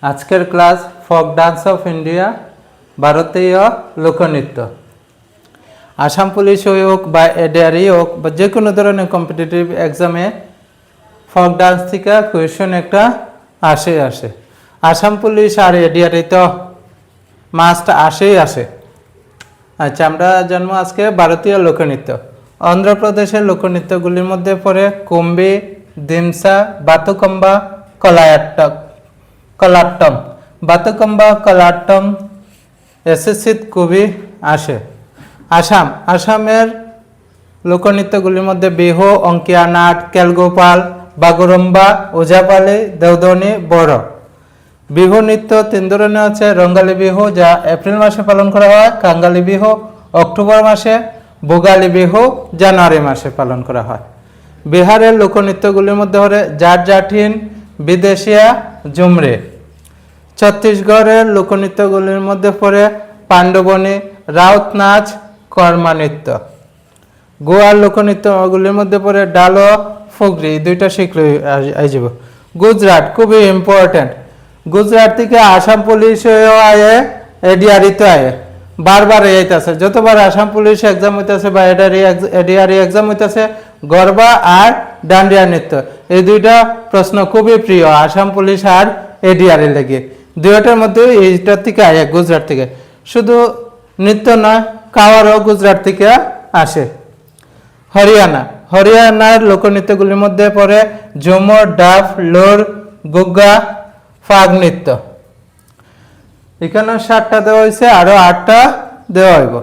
আজকের class folk dance of India, ভারতীয় লোকনৃত্য। আসাম পুলিশ হোক বা এডিআরই হোক বা যে কোনো ধরনের কম্পিটিটিভ এক্সামে ফোক ডান্স থেকে কোয়েশন একটা আসে। আসাম পুলিশ আর এডিআরই তো মাস্ট আসে। আচ্ছা, আমরা জানবো আজকে ভারতীয় লোকনৃত্য। অন্ধ্রপ্রদেশের লোকনৃত্যগুলির মধ্যে পড়ে কুম্বি, দিমসা, বাতুকম্বা, কলাট্টম। বাতুকম্বা, কলাট্টম এসএসসিতে খুবই আসে। আসামের লোকনৃত্যগুলির মধ্যে বিহু, অঙ্কিয়া নাট, কেলগোপাল, বাগুরম্বা, ওঝাপালি, দেওধনী, বড়। বিহু নৃত্য তিন ধরনের আছে। রঙ্গালী বিহু, যা এপ্রিল মাসে পালন করা হয়, কাঙ্গালী বিহু অক্টোবর মাসে, ভোগালী বিহু জানুয়ারি মাসে পালন করা হয়। বিহারের লোকনৃত্যগুলির মধ্যে হলে জাট জাঠিন, বিদেশিয়া, ঝুমরে। ছত্তিশগড়ের লোকনৃত্যগুলির মধ্যে পড়ে পাণ্ডবনী, রাউত নাচ, কর্মা নৃত্য। গোয়ার লোকনৃত্যগুলির মধ্যে পড়ে ডালো, ফুগরি। দুইটা শিখলে যাব। গুজরাট খুবই ইম্পর্টেন্ট। গুজরাট থেকে আসাম পুলিশ আয়ে, এডিআরইতে আয়ে, বারবার এইতেছে। যতবার আসাম পুলিশ এক্সাম হইতেছে বা এডিআরই এক্সাম হইতেছে, গরবা আর ডান্ডিয়া নৃত্য, এই দুইটা প্রশ্ন খুবই প্রিয় আসাম পুলিশ আর এডিআরই লেগে। দুইটার মধ্যে এইটার থেকে আয়ে, গুজরাট থেকে। শুধু নৃত্য নয়, খাওয়ারও গুজরাট থেকে আসে। হরিয়ানার লোকনৃত্যগুলির মধ্যে পড়ে ঝুমর, ডাফ, লোর, গুগ্গা, ফাগ নৃত্য। এখানে 7টা দেওয়া হয়েছে, আরো 8টা দেওয়া হইব।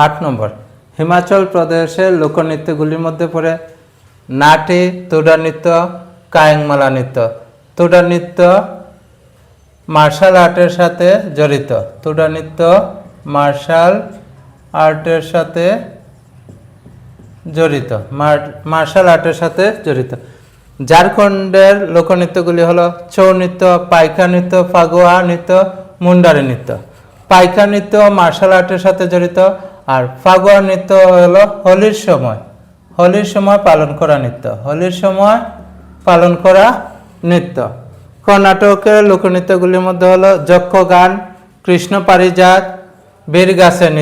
8 নম্বর হিমাচল প্রদেশের লোকনৃত্যগুলির মধ্যে পড়ে নাটি, তোডা নৃত্য, কায়েংমালা নৃত্য। তোডা নৃত্য মার্শাল আর্টের সাথে জড়িত। তোডা নৃত্য মার্শাল আর্টের সাথে জড়িত। ঝাড়খণ্ডের লোকনৃত্যগুলি হলো ছৌ নৃত্য, পাইকা নৃত্য, ফাগুয়া নৃত্য, মুন্ডারি নৃত্য। পাইকা নৃত্য মার্শাল আর্টের সাথে জড়িত, আর ফাগুয়া নৃত্য হলো হোলির সময় পালন করা নৃত্য। কর্ণাটকের লোকনৃত্যগুলির মধ্যে হলো যক্ষগান, কৃষ্ণ পারিজাত, বীরগাছের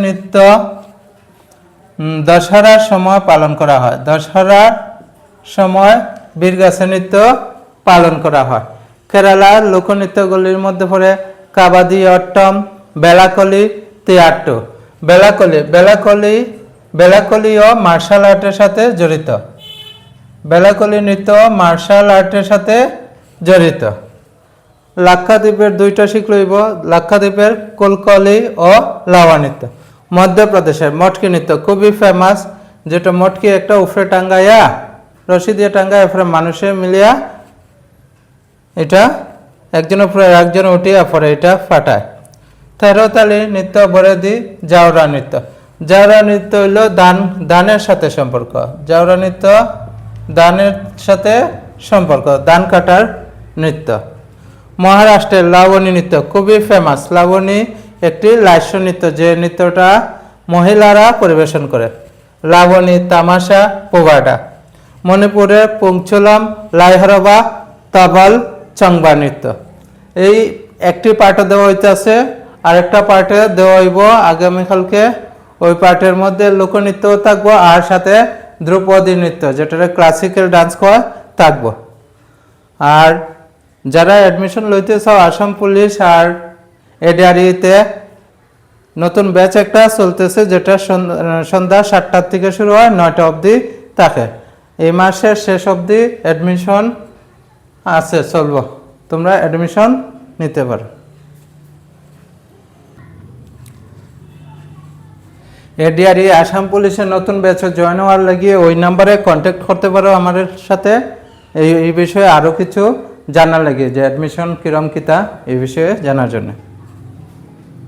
নৃত্য দশহরার সময় পালন করা হয়। দশহরার সময় বীরগাছের নৃত্য পালন করা হয়। কেরালার লোকনৃত্যগুলির মধ্যে পড়ে কাবাদি অট্টম, বেলাকলি, তিয়াট্টু। বেলাকলিও মার্শাল আর্টের সাথে জড়িত। বেলাকলি নৃত্য মার্শাল আর্টের সাথে জড়িত। লাক্ষাদ্বীপের দুইটা শিখলইব। লাক্ষাদ্বীপের কোলকলি ও লাওয়া নৃত্য। মধ্যপ্রদেশের মটকি নৃত্য খুবই ফেমাস, যেটা মটকি একটা উপরে টাঙ্গাইয়া, রশি দিয়ে টাঙ্গায়, উপরে মানুষে মিলিয়া এটা একজন উপরে একজন উঠিয়া পরে এটা ফাটায়। 13 তালি নৃত্য, বরেদি, জাওরা নৃত্য। জাওরা নৃত্য হইল দানের সাথে সম্পর্ক। জাওরা নৃত্য দানের সাথে সম্পর্ক, দান কাটার নৃত্য। মহারাষ্ট্রের লাবণী নৃত্য খুবই ফেমাস। লাবণী একটি লাস্য নৃত্য, যে নৃত্যটা মহিলারা পরিবেশন করে। লাবণী, তামাশা, পোবাডা। মণিপুরের পুংচুলাম, লাইহরবা, তাবাল, চংবা নৃত্য। এই একটি পার্টে দেওয়া হইতেছে, আরেকটা পার্টে দেওয়া হইব আগামীকালকে। ওই পার্টের মধ্যে লোকনৃত্যও থাকবো, আর সাথে ধ্রুপদী নৃত্য, যেটা ক্লাসিক্যাল ডান্স করা থাকবো। আর যারা অ্যাডমিশন লইতে চাও আসাম পুলিশ আর এডিআরইতে, নতুন ব্যাচ একটা চলতেছে, যেটা সন্ধ্যা 7টার থেকে শুরু হয়, 9টা অবধি থাকে। এই মাসের শেষ অবধি অ্যাডমিশন আছে, চলবো। তোমরা অ্যাডমিশন নিতে পারো। এডিআরই আসাম পুলিশের নতুন ব্যাচে জয়েন হওয়ার লাগিয়ে ওই নাম্বারে কন্ট্যাক্ট করতে পারো আমাদের সাথে। এই বিষয়ে আরও কিছু জানার লাগে, যে অ্যাডমিশন কিরম কিতা, এই বিষয়ে জানার জন্য।